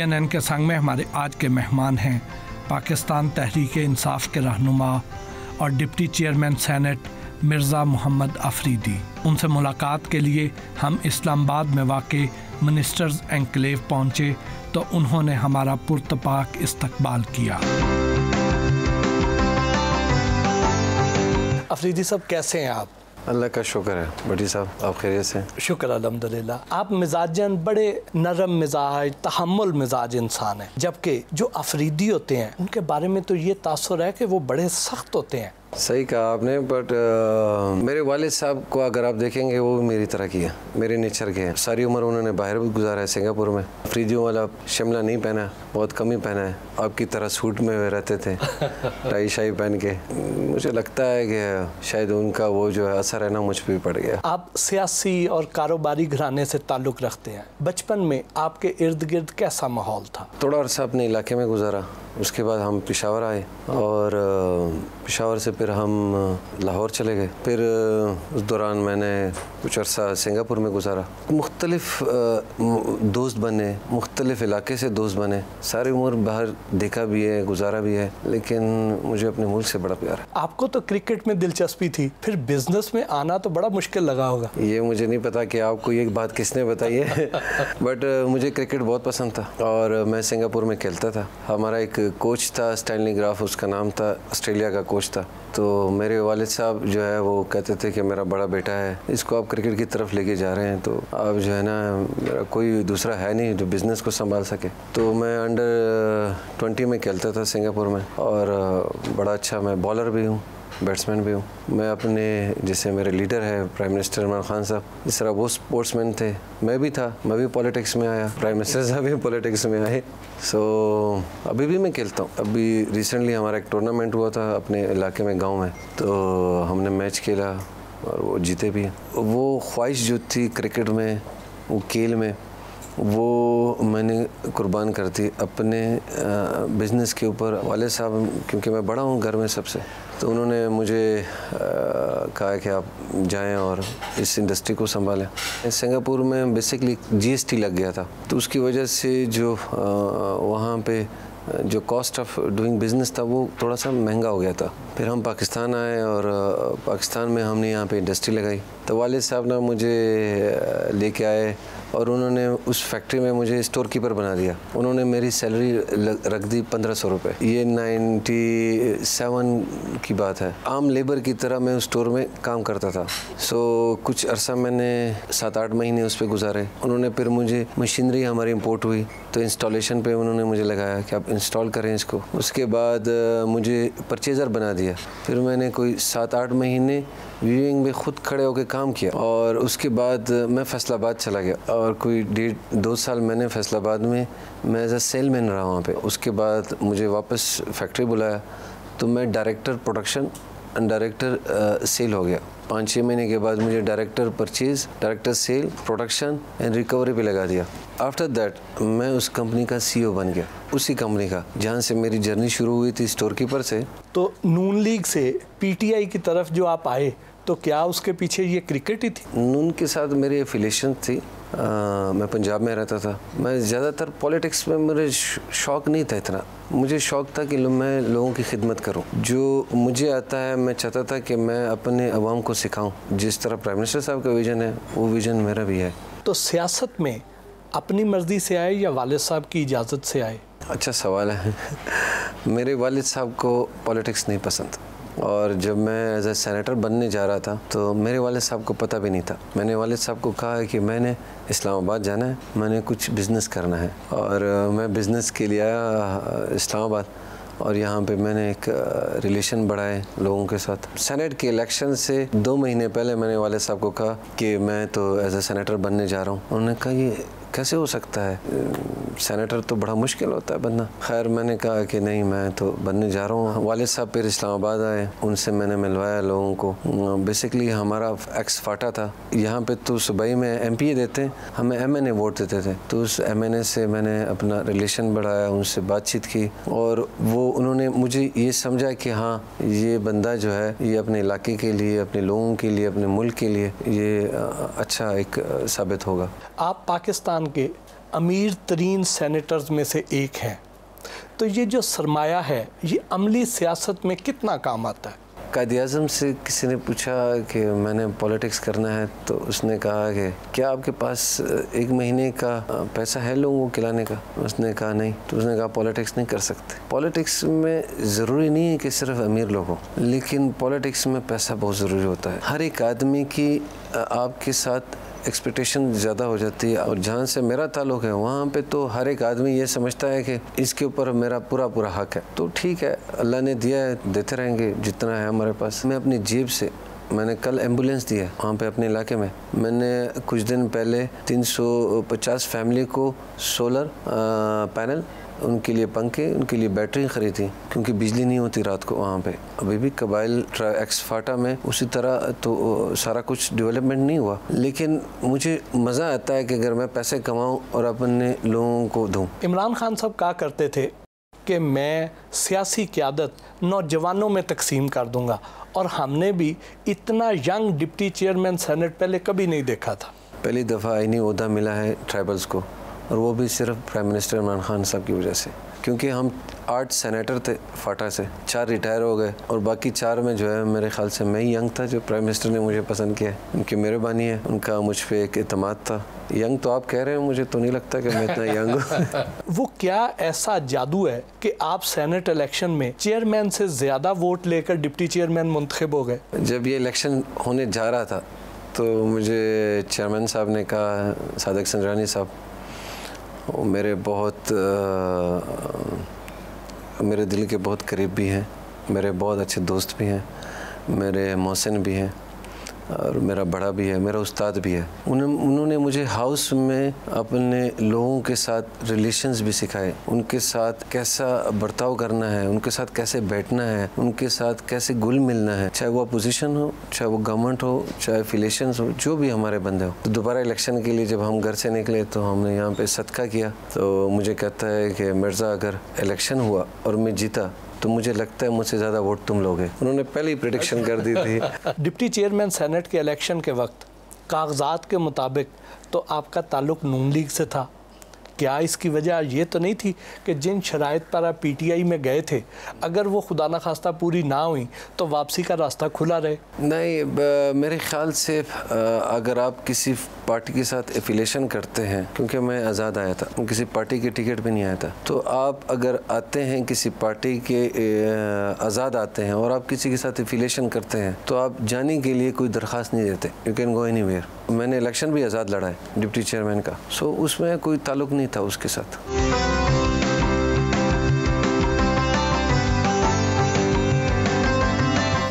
CNN के संग में हमारे आज के मेहमान हैं पाकिस्तान तहरीक इंसाफ के रहनुमा और deputy chairman senate Mirza Mohammad Afridi. उनसे मुलाकात के लिए हम इस्लामाबाद में वाक़ मिनिस्टर्स एनक्लेव पहुँचे तो उन्होंने हमारा पुरतपाक इस्तकबाल किया। अफरीदी साहब, कैसे हैं आप? अल्लाह का शुक्र है बड़ी साहब, आप खैरियत से? शुक्र अल्हम्दुलिल्लाह। आप मिजाजन बड़े नरम मिजाज, तहम्मुल मिजाज इंसान हैं, जबकि जो अफरीदी होते हैं उनके बारे में तो ये तासुर है कि वो बड़े सख्त होते हैं। सही कहा आपने, बट मेरे वालिद साहब को अगर आप देखेंगे वो भी मेरी तरह की है, मेरे नेचर के हैं। सारी उम्र उन्होंने बाहर भी गुजारा है, सिंगापुर में। अफरीदियों वाला शिमला नहीं पहना है, बहुत कम ही पहना है। आपकी तरह सूट में रहते थे टाई शाई पहन के। मुझे लगता है कि शायद उनका वो जो है असर है ना मुझ पर भी पड़ गया। आप सियासी और कारोबारी घराने से ताल्लुक़ रखते हैं। बचपन में आपके इर्द गिर्द कैसा माहौल था? थोड़ा अर्सा अपने इलाके में गुजारा, उसके बाद हम पेशावर आए और पेशावर से फिर हम लाहौर चले गए। फिर उस दौरान मैंने कुछ अर्सा सिंगापुर में गुजारा। मुख्तलिफ दोस्त बने, मुख्तलिफ इलाके से दोस्त बने। सारी उम्र बाहर देखा भी है, गुजारा भी है, लेकिन मुझे अपने मुल्क से बड़ा प्यार है। आपको तो क्रिकेट में दिलचस्पी थी, फिर बिजनेस में आना तो बड़ा मुश्किल लगा होगा। ये मुझे नहीं पता कि आपको ये बात किसने बताई है बट मुझे क्रिकेट बहुत पसंद था और मैं सिंगापुर में खेलता था। हमारा एक कोच था स्टैनली ग्राफ, उसका नाम था, ऑस्ट्रेलिया का कोच था। तो मेरे वालिद साहब जो है वो कहते थे कि मेरा बड़ा बेटा है, इसको आप क्रिकेट की तरफ लेके जा रहे हैं, तो अब जो है ना मेरा कोई दूसरा है नहीं जो बिज़नेस को संभाल सके। तो मैं अंडर 20 में खेलता था सिंगापुर में और बड़ा अच्छा, मैं बॉलर भी हूँ, बैट्समैन भी हूँ। मैं अपने, जैसे मेरे लीडर है प्राइम मिनिस्टर इमरान खान साहब, इस तरह वो स्पोर्ट्समैन थे, मैं भी था, मैं भी पॉलिटिक्स में आया, प्राइम मिनिस्टर साहब भी पॉलिटिक्स में आए। सो अभी भी मैं खेलता हूँ। अभी रिसेंटली हमारा एक टूर्नामेंट हुआ था अपने इलाके में, गांव में, तो हमने मैच खेला और वो जीते भी। वो ख्वाहिश जो थी क्रिकेट में, वो खेल में, वो मैंने कुर्बान कर दी अपने बिज़नेस के ऊपर। वाले साहब, क्योंकि मैं बड़ा हूँ घर में सबसे, तो उन्होंने मुझे कहा कि आप जाएं और इस इंडस्ट्री को संभालें। सिंगापुर में बेसिकली GST लग गया था, तो उसकी वजह से जो वहाँ पे जो कॉस्ट ऑफ डूइंग बिज़नेस था वो थोड़ा सा महंगा हो गया था। फिर हम पाकिस्तान आए और पाकिस्तान में हमने यहाँ पे इंडस्ट्री लगाई। तो वालिद साहब ना मुझे लेके आए और उन्होंने उस फैक्ट्री में मुझे स्टोर कीपर बना दिया। उन्होंने मेरी सैलरी रख दी 1500 रुपये। ये 97 की बात है। आम लेबर की तरह मैं उस स्टोर में काम करता था। सो कुछ अरसा मैंने 7-8 महीने उस पर गुजारे। उन्होंने फिर मुझे, मशीनरी हमारी इंपोर्ट हुई तो इंस्टॉलेशन पे उन्होंने मुझे लगाया कि आप इंस्टॉल करें इसको। उसके बाद मुझे परचेज़र बना दिया। फिर मैंने कोई 7-8 महीने व्यूइंग में ख़ुद खड़े होकर काम किया और उसके बाद मैं फैसलाबाद चला गया और कोई 1.5-2 साल मैंने फैसलाबाद में मैं एज अ सेलमैन रहा वहाँ पे। उसके बाद मुझे वापस फैक्ट्री बुलाया तो मैं director production and director sale हो गया। 5-6 महीने के बाद मुझे director purchase, director sale, production and recovery पे लगा दिया। आफ्टर दैट मैं उस कंपनी का CEO बन गया, उसी कंपनी का जहाँ से मेरी जर्नी शुरू हुई थी स्टोर कीपर से। तो नून लीग से PTI की तरफ जो आप आए, तो क्या उसके पीछे ये क्रिकेट ही थी? नून के साथ मेरी एफिलिएशन थी। मैं पंजाब में रहता था। मैं ज़्यादातर पॉलिटिक्स में मेरे शौक़ नहीं था इतना। मुझे शौक़ था कि मैं लोगों की खिदमत करूं। जो मुझे आता है मैं चाहता था कि मैं अपने अवाम को सिखाऊं। जिस तरह प्राइम मिनिस्टर साहब का विज़न है वो विज़न मेरा भी है। तो सियासत में अपनी मर्ज़ी से आए या वालिद साहब की इजाज़त से आए? अच्छा सवाल है मेरे वालिद साहब को पॉलिटिक्स नहीं पसंद और जब मैं एज ए सेनेटर बनने जा रहा था तो मेरे वालिद साहब को पता भी नहीं था। मैंने वालिद साहब को कहा कि मैंने इस्लामाबाद जाना है, मैंने कुछ बिज़नेस करना है और मैं बिज़नेस के लिए आया इस्लामाबाद और यहाँ पे मैंने एक रिलेशन बढ़ाए लोगों के साथ। सेनेट के इलेक्शन से 2 महीने पहले मैंने वालिद साहब को कहा कि मैं तो एज ए सेनेटर बनने जा रहा हूँ। उन्होंने कहा ये कैसे हो सकता है, सेनेटर तो बड़ा मुश्किल होता है बनना। खैर मैंने कहा कि नहीं, मैं तो बनने जा रहा हूँ। वालिद साहब फिर इस्लामाबाद आए, उनसे मैंने मिलवाया लोगों को। बेसिकली हमारा एक्स फाटा था, यहाँ पे तो सूबाई में MPA देते हैं, हमें MNA वोट देते थे। तो उस MNA से मैंने अपना रिलेशन बढ़ाया, उनसे बातचीत की और वो उन्होंने मुझे ये समझा कि हाँ ये बंदा जो है ये अपने इलाके के लिए, अपने लोगों के लिए, अपने मुल्क के लिए ये अच्छा एक साबित होगा। आप पाकिस्तान के अमीर तरीन सेनेटर्स में से एक हैं, तो ये जो सरमाया है ये अमली सियासत में कितना काम आता है? कायद-ए-आज़म से किसी ने पूछा कि मैंने पॉलिटिक्स करना है, तो उसने कहा कि क्या आपके पास 1 महीने का पैसा है लोगों को खिलाने का? उसने कहा नहीं। तो उसने कहा पॉलिटिक्स नहीं कर सकते। पॉलिटिक्स में ज़रूरी नहीं है कि सिर्फ अमीर लोग हों, लेकिन पॉलिटिक्स में पैसा बहुत ज़रूरी होता है। हर एक आदमी की आपके साथ एक्सपेक्टेशन ज़्यादा हो जाती है, और जहाँ से मेरा ताल्लुक़ है वहाँ पे तो हर एक आदमी ये समझता है कि इसके ऊपर मेरा पूरा हक है। तो ठीक है, अल्लाह ने दिया है, देते रहेंगे जितना है हमारे पास। मैं अपनी जेब से, मैंने कल एम्बुलेंस दी है वहाँ पे अपने इलाके में। मैंने कुछ दिन पहले 350 फैमिली को सोलर पैनल, उनके लिए पंखे, उनके लिए बैटरी ख़रीदी, क्योंकि बिजली नहीं होती रात को वहाँ पे। अभी भी कबाइल एक्स फाटा में उसी तरह तो सारा कुछ डेवलपमेंट नहीं हुआ, लेकिन मुझे मज़ा आता है कि अगर मैं पैसे कमाऊँ और अपने लोगों को दूँ। इमरान खान साहब कहा करते थे कि मैं सियासी क़यादत नौजवानों में तकसीम कर दूँगा, और हमने भी इतना यंग डिप्टी चेयरमैन सेनेट पहले कभी नहीं देखा था। पहली दफ़ा आईनी ओहदा मिला है ट्राइबल्स को, और वो भी सिर्फ प्राइम मिनिस्टर इमरान खान साहब की वजह से, क्योंकि हम 8 सेनेटर थे फाटा से, 4 रिटायर हो गए, और बाकी 4 में जो है मेरे ख्याल से मैं ही यंग था जो प्राइम मिनिस्टर ने मुझे पसंद किया। उनकी मेहरबानी है, उनका मुझ पर एक एतमाद था। यंग तो आप कह रहे हैं, मुझे तो नहीं लगता कि मैं इतना यंग हूँ। वो क्या ऐसा जादू है कि आप सेनेट इलेक्शन में चेयरमैन से ज़्यादा वोट लेकर डिप्टी चेयरमैन मुंतखब हो गए? जब ये इलेक्शन होने जा रहा था तो मुझे चेयरमैन साहब ने कहा, सादिक संजरानी साहब, वो मेरे मेरे दिल के बहुत करीब भी हैं, मेरे बहुत अच्छे दोस्त भी हैं, मेरे मोहसिन भी हैं, और मेरा बड़ा भी है, मेरा उस्ताद भी है। उन्होंने मुझे हाउस में अपने लोगों के साथ रिलेशंस भी सिखाए, उनके साथ कैसा बर्ताव करना है, उनके साथ कैसे बैठना है, उनके साथ कैसे घुल मिलना है, चाहे वो अपोजिशन हो, चाहे वो गवर्नमेंट हो, चाहे एफिलिएशंस हो, जो भी हमारे बंदे हो। तो दोबारा इलेक्शन के लिए जब हम घर से निकले तो हमने यहाँ पे सदका किया, तो मुझे कहता है कि मिर्ज़ा अगर इलेक्शन हुआ और मैं जीता तो मुझे लगता है मुझसे ज़्यादा वोट तुम लोगे। उन्होंने पहले ही प्रेडिक्शन कर दी थी। डिप्टी चेयरमैन सेनेट के इलेक्शन के वक्त कागजात के मुताबिक तो आपका ताल्लुक़ नून लीग से था। क्या इसकी वजह ये तो नहीं थी कि जिन शराइत पर आप पीटीआई में गए थे, अगर वो खुदा न खास्ता पूरी ना हुई तो वापसी का रास्ता खुला रहे? नहीं, मेरे ख़्याल से अगर आप किसी पार्टी के साथ एफिलेशन करते हैं, क्योंकि मैं आज़ाद आया था, किसी पार्टी के टिकट पे नहीं आया था, तो आप अगर आते हैं किसी पार्टी के आज़ाद आते हैं और आप किसी के साथ एफिलेशन करते हैं, तो आप जाने के लिए कोई दरख्वास्त नहीं देते, यू कैन गो एनीवेयर। मैंने इलेक्शन भी आज़ाद लड़ा है डिप्टी चेयरमैन का, सो उसमें कोई ताल्लुक़ नहीं था उसके साथ।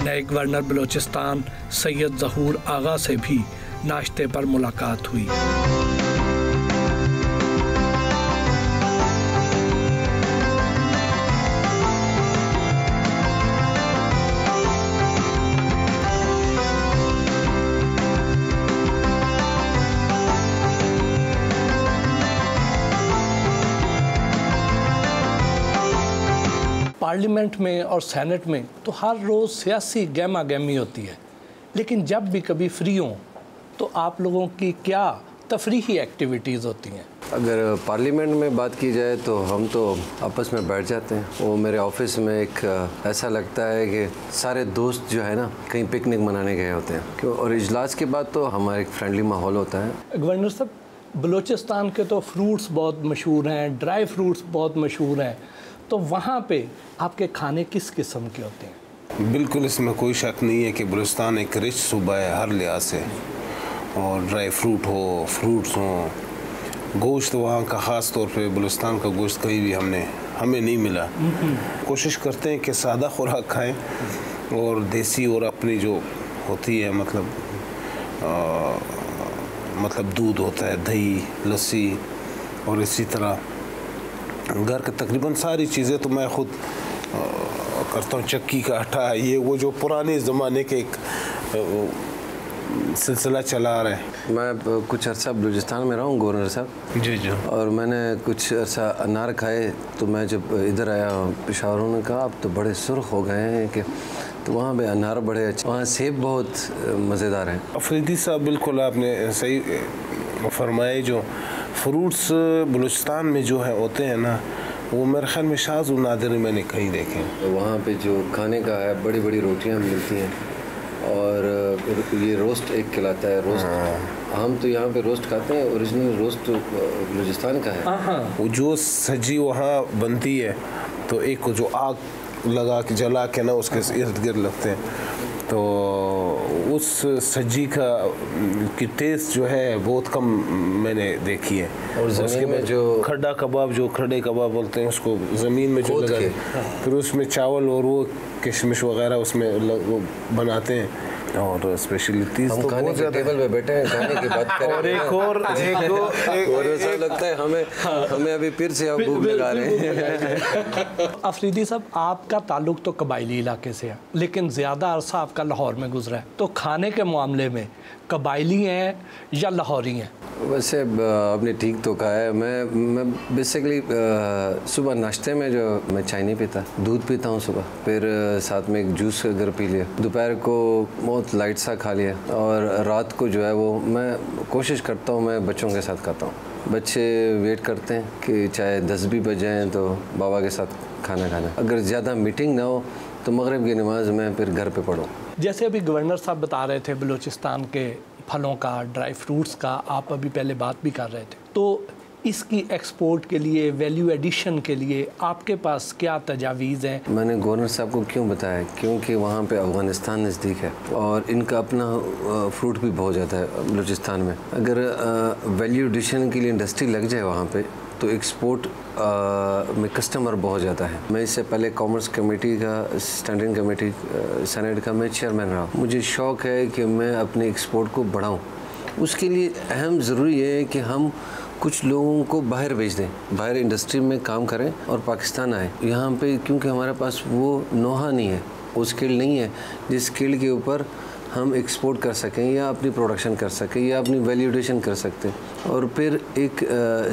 नए गवर्नर बलूचिस्तान सैयद ज़हूर आगा से भी नाश्ते पर मुलाकात हुई। पार्लियामेंट में और सेनेट में तो हर रोज़ सियासी गहमा गहमी होती है, लेकिन जब भी कभी फ्री हों तो आप लोगों की क्या तफरीही एक्टिविटीज़ होती हैं? अगर पार्लियामेंट में बात की जाए तो हम तो आपस में बैठ जाते हैं। वो मेरे ऑफिस में एक ऐसा लगता है कि सारे दोस्त जो है ना कहीं पिकनिक मनाने गए होते हैं, क्यों, और इजलास के बाद तो हमारा एक फ्रेंडली माहौल होता है। गवर्नर साहब, बलूचिस्तान के तो फ्रूट्स बहुत मशहूर हैं, ड्राई फ्रूट्स बहुत मशहूर हैं, तो वहाँ पे आपके खाने किस किस्म के होते हैं? बिल्कुल, इसमें कोई शक नहीं है कि बलूचिस्तान एक रिच सूबा है हर लिहाज से, और ड्राई फ्रूट हो, फ्रूट्स हों, गोश्त वहाँ का ख़ास तौर पे बलूचिस्तान का गोश्त कहीं भी हमें नहीं मिला। कोशिश करते हैं कि सादा खुराक खाएं और देसी और अपनी जो होती है मतलब दूध होता है, दही, लस्सी, और इसी तरह घर के तकरीबन सारी चीज़ें तो मैं ख़ुद करता हूँ। चक्की का आटा, ये वो जो पुराने ज़माने के एक सिलसिला चला आ रहा है। मैं कुछ अर्सा बलूचिस्तान में रहा हूँ गवर्नर साहब जी, और मैंने कुछ अर्सा अनार खाए, तो मैं जब इधर आया पेशावर, उन्होंने कहा आप तो बड़े सुर्ख हो गए हैं कि, तो वहाँ पे अनार बड़े अच्छे, वहाँ सेब बहुत मज़ेदार हैं। अफरीदी साहब, बिल्कुल आपने सही फरमाए। जो फ्रूट्स बलूचिस्तान में जो है होते हैं ना, वो मेरे ख्याल में शाज़ और नादिर मैंने कहीं देखे हैं। तो वहाँ पे जो खाने का है, बड़ी बड़ी रोटियाँ मिलती हैं और ये रोस्ट एक खिलाता है। रोस्ट हम तो यहाँ पे रोस्ट खाते हैं, ओरिजिनल रोस्ट तो बलूचिस्तान का है। वो जो सब्जी वहाँ बनती है तो एक जो आग लगा के जला के ना उसके इर्द गिर्द लगते हैं, तो उस सब्जी का की टेस्ट जो है बहुत कम मैंने देखी है। और उसके में जो खड्डा कबाब, जो खड़े कबाब बोलते हैं उसको, ज़मीन में जो लगा फिर उसमें चावल और वो किशमिश वगैरह उसमें वो बनाते हैं। और स्पेशलिटी हम तो खाने के टेबल पे बैठे हैं, खाने की बात करें। और एक ऐसा लगता है हमें अभी फिर से आप भूख लगा रहे हैं। अफरीदी साहब, आपका ताल्लुक तो कबायली इलाके से है, लेकिन ज़्यादा अरसा आपका लाहौर में गुजरा है, तो खाने के मामले में कबायली हैं या लाहौरी हैं? वैसे आपने ठीक तो कहा है। मैं बेसिकली सुबह नाश्ते में जो मैं चाय नहीं पीता, दूध पीता हूँ सुबह, फिर साथ में एक जूस अगर पी लिया, दोपहर को बहुत लाइट सा खा लिया, और रात को जो है वो मैं कोशिश करता हूँ मैं बच्चों के साथ खाता हूँ। बच्चे वेट करते हैं कि चाहे 10 भी बज जाएँ तो बाबा के साथ खाना खाना। अगर ज़्यादा मीटिंग ना हो तो मगरिब की नमाज़ मैं फिर घर पे पढ़ूँ। जैसे अभी गवर्नर साहब बता रहे थे बलूचिस्तान के फलों का, ड्राई फ्रूट्स का, आप अभी पहले बात भी कर रहे थे, तो इसकी एक्सपोर्ट के लिए, वैल्यू एडिशन के लिए आपके पास क्या तजावीज़ हैं? मैंने गवर्नर साहब को क्यों बताया, क्योंकि वहाँ पे अफ़गानिस्तान नज़दीक है और इनका अपना फ्रूट भी बहुत ज़्यादा है बलूचिस्तान में। अगर वैल्यू एडिशन के लिए इंडस्ट्री लग जाए वहाँ पे, तो एक्सपोर्ट में कस्टमर बहुत ज़्यादा है। मैं इससे पहले कॉमर्स कमेटी का, स्टैंडिंग कमेटी सेनेट का मैं चेयरमैन रहा। मुझे शौक़ है कि मैं अपने एक्सपोर्ट को बढ़ाऊँ। उसके लिए अहम ज़रूरी है कि हम कुछ लोगों को बाहर भेज दें, बाहर इंडस्ट्री में काम करें और पाकिस्तान आए यहाँ पे, क्योंकि हमारे पास वो नोहा नहीं है, वो स्किल नहीं है जिस स्किल के ऊपर हम एक्सपोर्ट कर सकें या अपनी प्रोडक्शन कर सकें या अपनी वैल्यू एडिशन कर सकते हैं। और फिर एक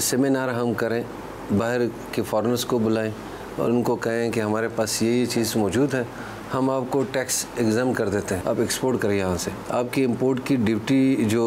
सेमिनार हम करें, बाहर के फॉरेनर्स को बुलाएं और उनको कहें कि हमारे पास ये चीज़ मौजूद है, हम आपको टैक्स एग्जाम कर देते हैं, आप एक्सपोर्ट करिए यहाँ से। आपकी इंपोर्ट की ड्यूटी जो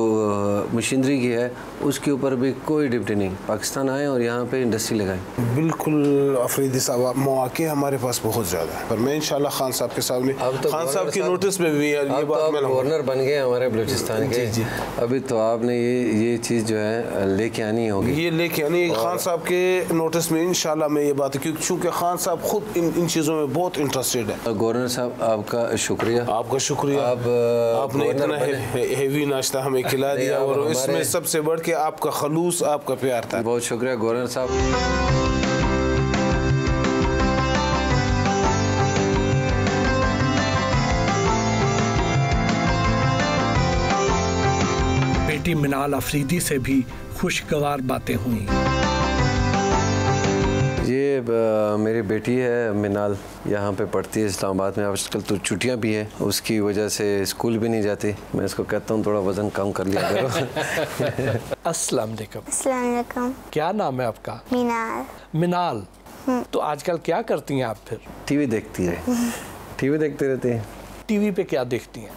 मशीनरी की है उसके ऊपर भी कोई ड्यूटी नहीं, पाकिस्तान आए और यहाँ पे इंडस्ट्री लगाएं। बिल्कुल अफरीदी साहब, मौके हमारे पास बहुत ज़्यादा है, पर मैं इंशाल्लाह खान साहब के सामने, खान साहब की नोटिस में भी ये बात मैं गवर्नर बन गए हमारे बलूचिस्तान के। जी। अभी तो आपने ये चीज़ जो है लेके आनी होगी, ये लेके आनी खान साहब के नोटिस में इंशाल्लाह मैं ये बात, क्योंकि चूँकि खान साहब खुद इन चीज़ों में बहुत इंटरेस्टेड है। गवर्नर साहब आपका शुक्रिया, आपका शुक्रिया। आपने इतना हेवी नाश्ता हमें खिला दिया और इसमें सबसे बढ़ के आपका खलूस, आपका प्यार था। बहुत शुक्रिया गवर्नर साहब। बेटी मिनाल अफरीदी से भी खुशगवार बातें हुई। ये मेरी बेटी है मिनाल, यहाँ पे पढ़ती है इस्लामाबाद में। आजकल तो छुट्टियाँ भी हैं, उसकी वजह से स्कूल भी नहीं जाती। मैं इसको कहता हूँ थोड़ा वज़न कम कर लिया करो। अस्सलाम वालेकुम। अस्सलाम वालेकुम। क्या नाम है आपका? मिनाल। मिनाल, तो आजकल क्या करती हैं आप फिर? टीवी देखती है। टीवी देखते रहते हैं। टीवी पे क्या देखती हैं?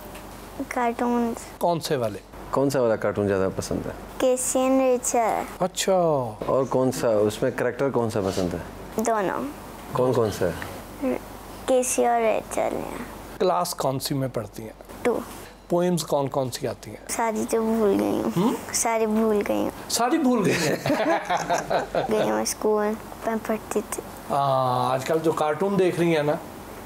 कार्टून। कौन से वाले? कौन सा वाला कार्टून ज़्यादा पसंद है? केसी एंड रेचल। अच्छा। और कौन सा, उसमें कैरेक्टर कौन सा पसंद है? दोनों। कौन कौन सा है? केसी और रेचल हैं। क्लास कौन सी में पढ़ती हैं? 2। पोएम्स कौन कौन सी आती हैं? सारी तो भूल गई हूँ। सारी भूल गई हूँ। सारी भूल गई हैं। गई हूँ स्कूल में पढ़ती थी। आजकल जो कार्टून देख रही हैं ना,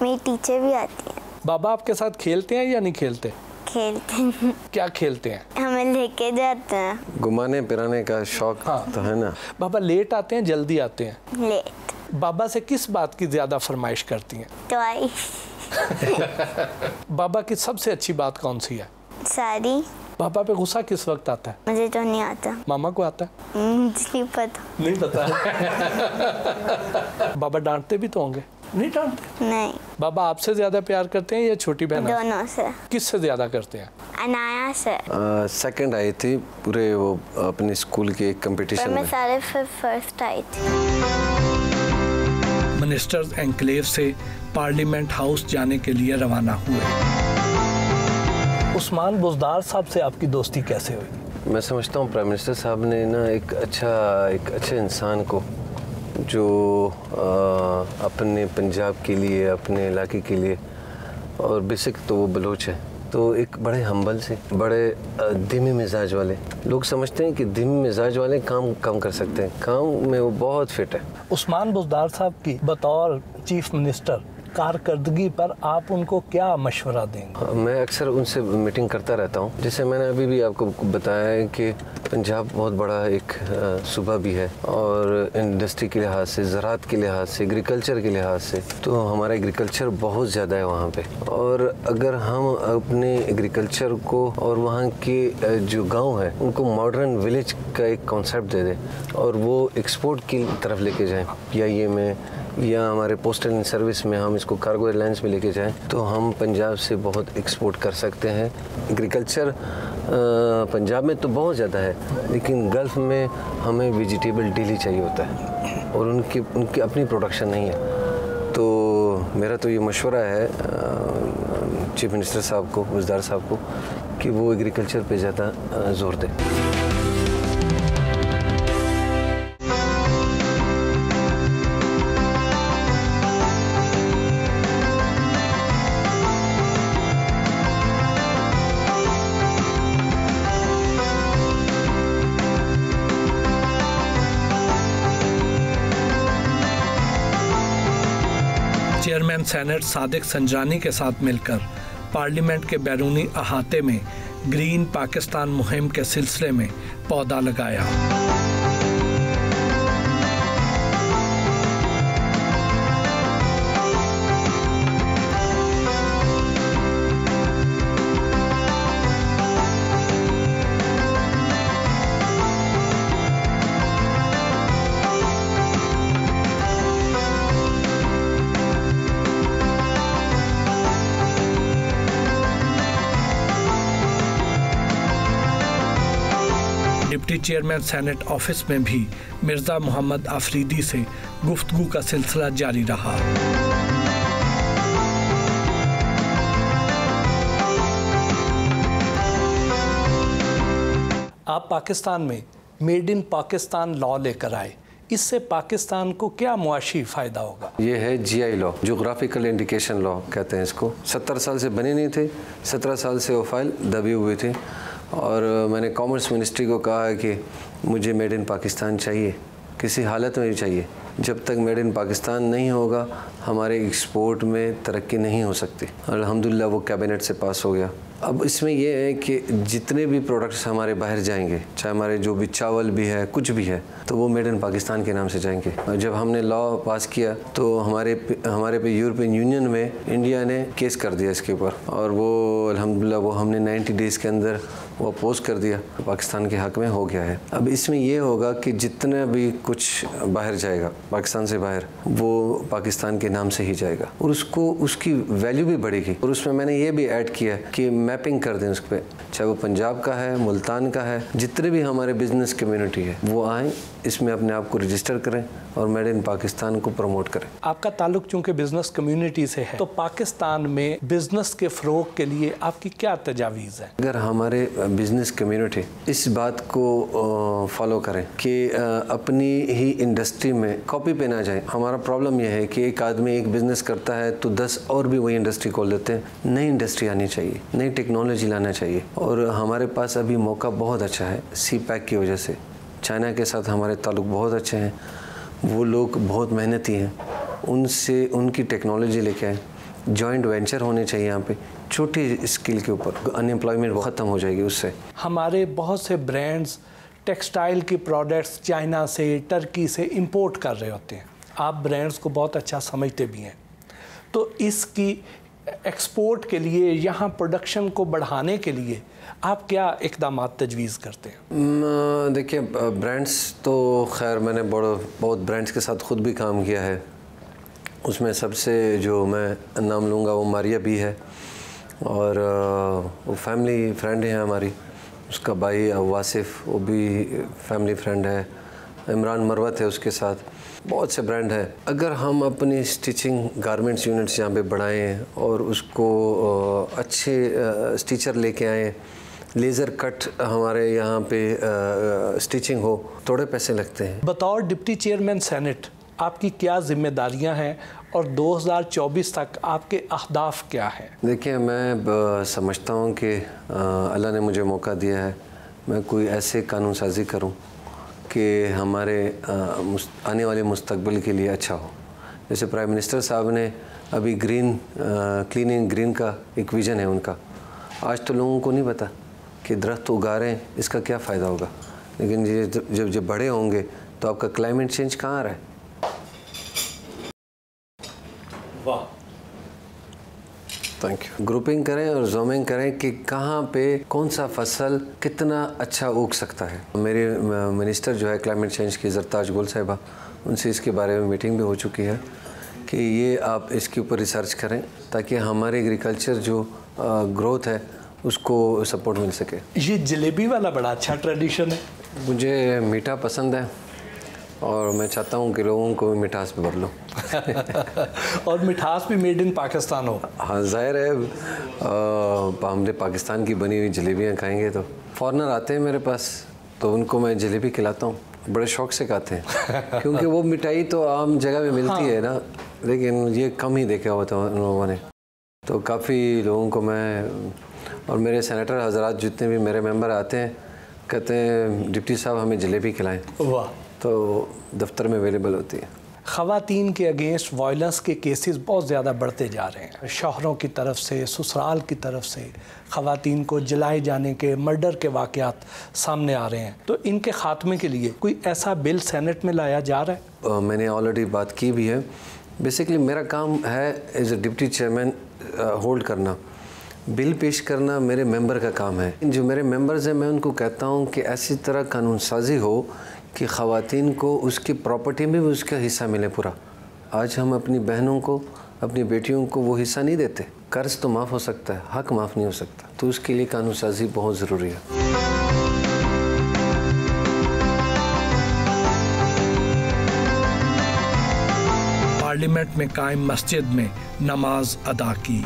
मेरी टीचर भी आती है। बाबा आपके साथ खेलते हैं या नहीं खेलते? खेलते हैं। क्या खेलते हैं? हमें लेके जाते हैं। घुमाने फिराने का शौक तो है ना। बाबा लेट आते हैं जल्दी आते हैं? लेट। बाबा से किस बात की ज्यादा फरमाइश करती हैं? टॉय। बाबा की सबसे अच्छी बात कौन सी है? सारी। बाबा पे गुस्सा किस वक्त आता है? मुझे तो नहीं आता। मामा को आता है? नहीं पता। नहीं पता। बाबा डांटते भी तो होंगे? नहीं डांटते? नहीं। बाबा आपसे ज्यादा प्यार करते हैं या छोटी बहन? दोनों से। किससे ज्यादा करते हैं? अनाया से। सेकंड आई थी पूरे वो अपने स्कूल के कंपटीशन में। मैं सारे फर्स्ट आई थी। मिनिस्टर्स एनक्लेव से पार्लियामेंट हाउस जाने के लिए रवाना हुए। उस्मान बुज़दार साहब से आपकी दोस्ती कैसे हुई? मैं समझता हूँ प्राइम मिनिस्टर साहब ने ना एक अच्छे इंसान को जो अपने पंजाब के लिए, अपने इलाके के लिए, और बेसिक तो वो बलोच है, तो एक बड़े हम्बल से, बड़े धीमे मिजाज वाले लोग समझते हैं कि धीमे मिजाज वाले काम कम कर सकते हैं, काम में वो बहुत फिट है। उस्मान बुज़दार साहब की बतौर चीफ मिनिस्टर कारकर्दगी पर आप उनको क्या मशवरा देंगे? मैं अक्सर उनसे मीटिंग करता रहता हूँ। जैसे मैंने अभी भी आपको बताया है कि पंजाब बहुत बड़ा एक सूबा भी है, और इंडस्ट्री के लिहाज से, ज़राअत के लिहाज से, एग्रीकल्चर के लिहाज से तो हमारा एग्रीकल्चर बहुत ज़्यादा है वहाँ पे। और अगर हम अपने एग्रीकल्चर को और वहाँ के जो गांव है उनको मॉडर्न विलेज का एक कॉन्सेप्ट दे दें और वो एक्सपोर्ट की तरफ लेके जाएँ, PIA में या हमारे पोस्टल सर्विस में हम इसको कार्गो एयरलाइंस में लेके जाएं, तो हम पंजाब से बहुत एक्सपोर्ट कर सकते हैं। एग्रीकल्चर पंजाब में तो बहुत ज़्यादा है, लेकिन गल्फ़ में हमें वेजिटेबल डेली चाहिए होता है और उनकी अपनी प्रोडक्शन नहीं है। तो मेरा तो ये मशवरा है चीफ मिनिस्टर साहब को, बुज़दार साहब को, कि वो एग्रीकल्चर पे ज़्यादा ज़ोर दें। चेयरमैन सेनेट सादिक संजानी के साथ मिलकर पार्लियामेंट के बैरूनी अहाते में ग्रीन पाकिस्तान मुहिम के सिलसिले में पौधा लगाया। डिप्टी चेयरमैन सेनेट ऑफिस में भी मिर्ज़ा मोहम्मद अफरीदी से गुफ्तगू का सिलसिला जारी रहा। आप पाकिस्तान में मेड इन पाकिस्तान लॉ लेकर आए, इससे पाकिस्तान को क्या मुआशी फ़ायदा होगा? ये है GI law, geographical indication law कहते हैं इसको। 70 साल से बने नहीं थे, 17 साल से वो फाइल दबी हुई थी, और मैंने कॉमर्स मिनिस्ट्री को कहा है कि मुझे मेड इन पाकिस्तान चाहिए, किसी हालत में भी चाहिए। जब तक मेड इन पाकिस्तान नहीं होगा हमारे एक्सपोर्ट में तरक्की नहीं हो सकती। अल्हम्दुलिल्लाह वो कैबिनेट से पास हो गया। अब इसमें यह है कि जितने भी प्रोडक्ट्स हमारे बाहर जाएंगे, चाहे हमारे जो भी चावल भी है, कुछ भी है, तो वो मेड इन पाकिस्तान के नाम से जाएंगे। और जब हमने लॉ पास किया तो हमारे पे यूरोपियन यूनियन में इंडिया ने केस कर दिया इसके ऊपर, और वो अल्हम्दुलिल्लाह वो हमने 90 डेज़ के अंदर वो अपोज कर दिया, पाकिस्तान के हक़ में हो गया है। अब इसमें यह होगा कि जितना भी कुछ बाहर जाएगा पाकिस्तान से बाहर, वो पाकिस्तान के नाम से ही जाएगा और उसकी वैल्यू भी बढ़ेगी। और उसमें मैंने ये भी ऐड किया कि मैपिंग कर दें उस पर, चाहे वो पंजाब का है, मुल्तान का है, जितने भी हमारे बिजनेस कम्युनिटी है वो आएँ, इसमें अपने आप को रजिस्टर करें और मेड इन पाकिस्तान को प्रमोट करें। आपका ताल्लुक चूँकि बिजनेस कम्युनिटी से है, तो पाकिस्तान में बिजनेस के फ़रोग के लिए आपकी क्या तजावीज़ है? अगर हमारे बिजनेस कम्युनिटी इस बात को फॉलो करें कि अपनी ही इंडस्ट्री में कॉपी पे ना जाए। हमारा प्रॉब्लम यह है कि एक आदमी एक बिज़नेस करता है तो 10 और भी वही इंडस्ट्री खोल देते हैं। नई इंडस्ट्री आनी चाहिए, नई टेक्नोलॉजी लाना चाहिए, और हमारे पास अभी मौका बहुत अच्छा है CPEC की वजह से। चाइना के साथ हमारे ताल्लुक़ बहुत अच्छे हैं, वो लोग बहुत मेहनती हैं, उनसे उनकी टेक्नोलॉजी लेके आए। जॉइंट वेंचर होने चाहिए यहाँ पे, छोटी स्किल के ऊपर, अनएम्प्लॉयमेंट ख़त्म हो जाएगी उससे। हमारे बहुत से ब्रांड्स टेक्सटाइल की प्रोडक्ट्स चाइना से, टर्की से इंपोर्ट कर रहे होते हैं। आप ब्रांड्स को बहुत अच्छा समझते भी हैं, तो इसकी एक्सपोर्ट के लिए, यहाँ प्रोडक्शन को बढ़ाने के लिए आप क्या इक़दाम तजवीज़ करते हैं? देखिए, ब्रांड्स तो खैर मैंने बहुत ब्रांड्स के साथ ख़ुद भी काम किया है। उसमें सबसे जो मैं नाम लूँगा वो मारिया भी है, और वो फैमिली फ्रेंड है हमारी। उसका भाई वासिफ, वो भी फैमिली फ्रेंड है। इमरान मरवत है उसके साथ। बहुत से ब्रांड हैं। अगर हम अपनी स्टिचिंग गारमेंट्स यूनिट्स यहाँ पे बढ़ाएं और उसको अच्छे स्टिचर लेके आएँ लेज़र कट हमारे यहाँ पे स्टिचिंग हो, थोड़े पैसे लगते हैं। बतौर डिप्टी चेयरमैन सेनेट आपकी क्या जिम्मेदारियां हैं और 2024 तक आपके अहदाफ क्या हैं? देखिए, मैं समझता हूँ कि अल्लाह ने मुझे मौका दिया है, मैं कोई ऐसे कानून साजी करूँ कि हमारे आने वाले मुस्तकबिल के लिए अच्छा हो। जैसे प्राइम मिनिस्टर साहब ने अभी क्लीनिंग ग्रीन का एक विज़न है उनका। आज तो लोगों को नहीं पता कि दरख्त उगा रहे हैं, इसका क्या फ़ायदा होगा, लेकिन ये जब बड़े होंगे तो आपका क्लाइमेट चेंज कहाँ आ रहा है। वाह, थैंक यू। ग्रुपिंग करें और जोमिंग करें कि कहाँ पे कौन सा फसल कितना अच्छा उग सकता है। मेरे मिनिस्टर जो है क्लाइमेट चेंज की, ज़रताज गुल साहिबा, उनसे इसके बारे में मीटिंग भी हो चुकी है कि ये आप इसके ऊपर रिसर्च करें ताकि हमारे एग्रीकल्चर जो ग्रोथ है उसको सपोर्ट मिल सके। ये जलेबी वाला बड़ा अच्छा ट्रेडिशन है। मुझे मीठा पसंद है और मैं चाहता हूँ कि लोगों को भी मिठास में भर लो। और मिठास भी मेड इन पाकिस्तान हो। हाँ, जाहिर है, हमने पाकिस्तान की बनी हुई जलेबियाँ खाएंगे तो फॉरनर आते हैं मेरे पास, तो उनको मैं जलेबी खिलाता हूँ, बड़े शौक से खाते हैं क्योंकि वो मिठाई तो आम जगह में मिलती है ना, लेकिन ये कम ही देखा होता है उन लोगों ने। तो काफ़ी लोगों को मैं और मेरे सेनेटर हजरात जितने भी मेरे मेंबर आते हैं कहते हैं डिप्टी साहब हमें जलेबी खिलाएं। वाह। तो दफ्तर में अवेलेबल होती है। ख़वातीन के अगेंस्ट वायलेंस के केसेस बहुत ज़्यादा बढ़ते जा रहे हैं। शौहरों की तरफ से, ससुराल की तरफ से ख़वातीन को जलाए जाने के, मर्डर के वाक़यात सामने आ रहे हैं। तो इनके ख़ात्मे के लिए कोई ऐसा बिल सेनेट में लाया जा रहा है? मैंने ऑलरेडी बात की भी है। बेसिकली मेरा काम है as a deputy chairman hold करना, बिल पेश करना मेरे मेंबर का काम है। जो मेरे मेंबर्स हैं मैं उनको कहता हूँ कि ऐसी तरह कानून साजी हो कि ख़वातीन को उसकी प्रॉपर्टी में भी उसका हिस्सा मिले पूरा। आज हम अपनी बहनों को, अपनी बेटियों को वो हिस्सा नहीं देते। कर्ज तो माफ़ हो सकता है, हक माफ़ नहीं हो सकता, तो उसके लिए कानून साजी बहुत ज़रूरी है। पार्लियामेंट में कायम मस्जिद में नमाज अदा की।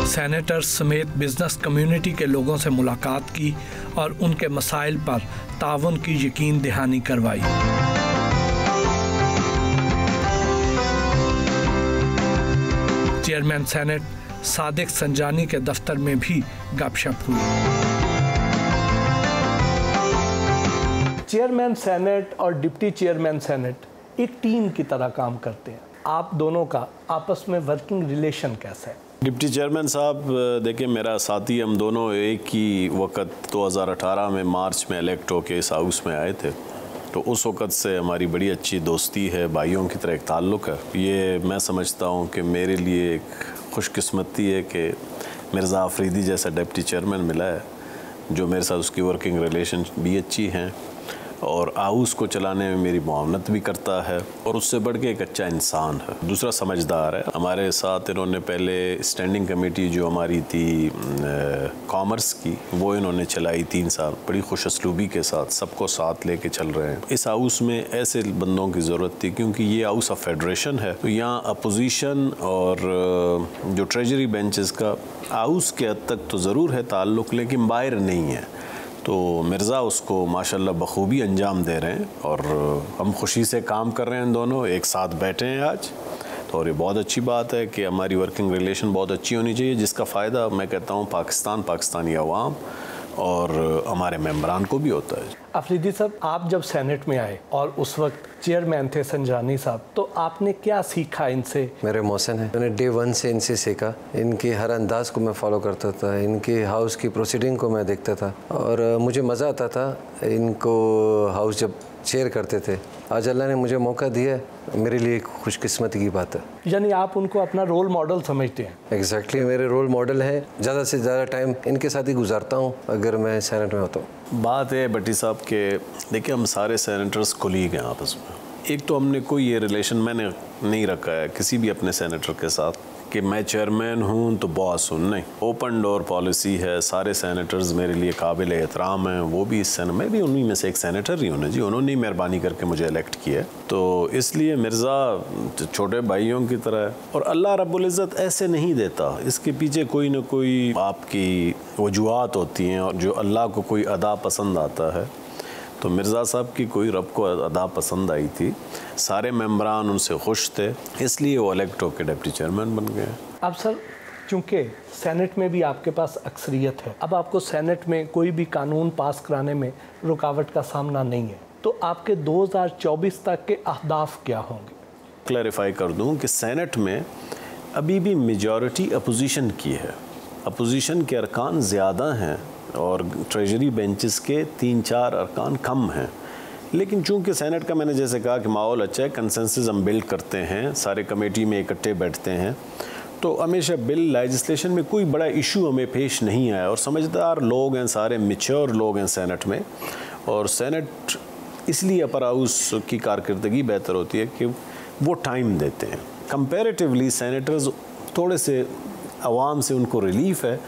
सेनेटर्स समेत बिजनेस कम्युनिटी के लोगों से मुलाकात की और उनके मसाइल पर ताउन की यकीन दहानी करवाई। चेयरमैन सेनेट सादिक संजानी के दफ्तर में भी गपशप हुई। चेयरमैन सेनेट और डिप्टी चेयरमैन सेनेट एक टीम की तरह काम करते हैं। आप दोनों का आपस में वर्किंग रिलेशन कैसा है? डिप्टी चेयरमैन साहब, देखिए मेरा साथी, हम दोनों एक ही वक्त 2018 में मार्च में इलेक्ट होके इस हाउस में आए थे, तो उस वक़्त से हमारी बड़ी अच्छी दोस्ती है, भाइयों की तरह एक ताल्लुक़ है। ये मैं समझता हूँ कि मेरे लिए एक खुशकिस्मती है कि मिर्ज़ा अफरीदी जैसा डिप्टी चेयरमैन मिला है जो मेरे साथ उसकी वर्किंग रिलेशन भी अच्छी हैं और हाउस को चलाने में मेरी मुआवनत भी करता है और उससे बढ़ के एक अच्छा इंसान है। दूसरा, समझदार है। हमारे साथ इन्होंने पहले स्टैंडिंग कमेटी जो हमारी थी कॉमर्स की, वो इन्होंने चलाई 3 साल, बड़ी खुशअस्लूबी के साथ सबको साथ लेके चल रहे हैं। इस हाउस में ऐसे बंदों की ज़रूरत थी क्योंकि ये हाउस ऑफ फेडरेशन है, तो यहाँ अपोजिशन और जो ट्रेजरी बेंचेस का हाउस के हद तक तो ज़रूर है ताल्लुक़, लेकिन बाहर नहीं है। तो मिर्ज़ा उसको माशाल्लाह बखूबी अंजाम दे रहे हैं और हम खुशी से काम कर रहे हैं, दोनों एक साथ बैठे हैं आज। तो और ये बहुत अच्छी बात है कि हमारी वर्किंग रिलेशन बहुत अच्छी होनी चाहिए, जिसका फ़ायदा मैं कहता हूँ पाकिस्तान, पाकिस्तानी अवाम और हमारे मेंबरान को भी होता है। अफरीदी साहब, आप जब सेनेट में आए और उस वक्त चेयरमैन थे संजानी साहब, तो आपने क्या सीखा इनसे? मेरे मौसन हैं, मैंने डे 1 से इनसे सीखा। इनके हर अंदाज को मैं फॉलो करता था, इनके हाउस की प्रोसीडिंग को मैं देखता था और मुझे मज़ा आता था इनको हाउस जब चेयर करते थे। आज अल्लाह ने मुझे मौका दिया, मेरे लिए एक खुशकिस्मती की बात है। यानी आप उनको अपना रोल मॉडल समझते हैं? एग्जैक्टली, मेरे रोल मॉडल है। ज़्यादा से ज़्यादा टाइम इनके साथ ही गुजारता हूँ अगर मैं सेनेट में होता हूँ। बात है भट्टी साहब के, देखिए हम सारे सेनेटर्स कोलीग हैं आपस में। एक तो हमने कोई ये रिलेशन मैंने नहीं रखा है किसी भी अपने सेनेटर के साथ कि मैं चेयरमैन हूँ तो बॉस हूँ, नहीं। ओपन डोर पॉलिसी है, सारे सेनेटर्स मेरे लिए काबिल एहतराम हैं, वो भी मैं भी उन्हीं में से एक सेनेटर ही हूँ ना जी, उन्होंने ही मेहरबानी करके मुझे इलेक्ट किया है, तो इसलिए मिर्ज़ा छोटे भाइयों की तरह है। और अल्लाह रब्बुल इज़्ज़त ऐसे नहीं देता, इसके पीछे कोई ना कोई आपकी वजूहात होती हैं, और जो अल्लाह को कोई अदा पसंद आता है, तो मिर्ज़ा साहब की कोई रब को अदा पसंद आई थी, सारे मेंबरान उनसे खुश थे, इसलिए वो इलेक्ट होकर डिप्टी चेयरमैन बन गए। अब सर, चूँकि सेनेट में भी आपके पास अक्सरियत है, अब आपको सेनेट में कोई भी कानून पास कराने में रुकावट का सामना नहीं है, तो आपके 2024 तक के अहदाफ क्या होंगे? क्लैरिफाई कर दूं कि सेनेट में अभी भी मेजॉरिटी अपोजिशन की है, अपोजिशन के अरकान ज़्यादा हैं और ट्रेजरी बेंचेस के 3-4 अरकान कम हैं, लेकिन चूंकि सेनेट का मैंने जैसे कहा कि माहौल अच्छा है, कंसेंसस हम बिल्ड करते हैं, सारे कमेटी में इकट्ठे बैठते हैं, तो हमेशा बिल लेजिस्लेशन में कोई बड़ा इशू हमें पेश नहीं आया, और समझदार लोग हैं, सारे मैच्योर लोग हैं सेनेट में, और सेनेट इसलिए अपर हाउस की कारकर्दगी बेहतर होती है कि वो टाइम देते हैं। कंपैरेटिवली सेनेटर्स थोड़े से आवाम से उनको रिलीफ है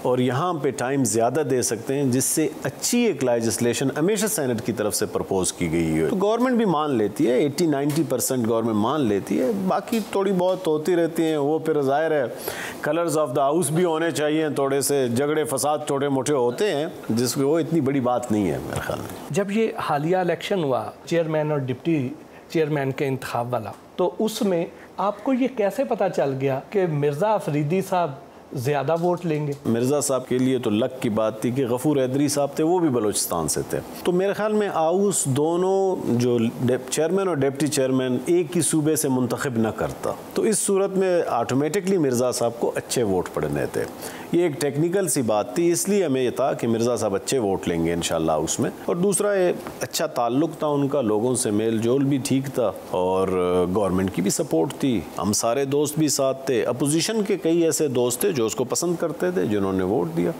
और यहाँ पे टाइम ज़्यादा दे सकते हैं, जिससे अच्छी एक लेजिस्लेशन हमेशा सेनेट की तरफ से प्रपोज की गई है, तो गवर्नमेंट भी मान लेती है, 80-90% गवर्नमेंट मान लेती है, बाकी थोड़ी बहुत होती रहती हैं, वो फिर ज़ाहिर है कलर्स ऑफ द हाउस भी होने चाहिए, थोड़े से झगड़े फसाद छोटे मोटे होते हैं, जिसमें वो इतनी बड़ी बात नहीं है मेरे ख्याल में। जब ये हालिया इलेक्शन हुआ चेयरमैन और डिप्टी चेयरमैन के इंतखाब वाला, तो उसमें आपको ये कैसे पता चल गया कि मिर्ज़ा अफरीदी साहब ज़्यादा वोट लेंगे? मिर्ज़ा साहब के लिए तो लक की बात थी कि गफूर हैदरी साहब थे, वो भी बलूचिस्तान से थे, तो मेरे ख्याल में हाउस दोनों जो चेयरमैन और डिप्टी चेयरमैन एक ही सूबे से मुंतखब न करता, तो इस सूरत में ऑटोमेटिकली मिर्ज़ा साहब को अच्छे वोट पड़ने थे। ये एक टेक्निकल सी बात थी, इसलिए हमें ये था कि मिर्ज़ा साहब अच्छे वोट लेंगे इंशाल्लाह उसमें, और दूसरा ये अच्छा ताल्लुक़ था उनका, लोगों से मेल जोल भी ठीक था, और गवर्नमेंट की भी सपोर्ट थी, हम सारे दोस्त भी साथ थे, अपोजिशन के कई ऐसे दोस्त थे जो उसको पसंद करते थे, जिन्होंने वोट दिया।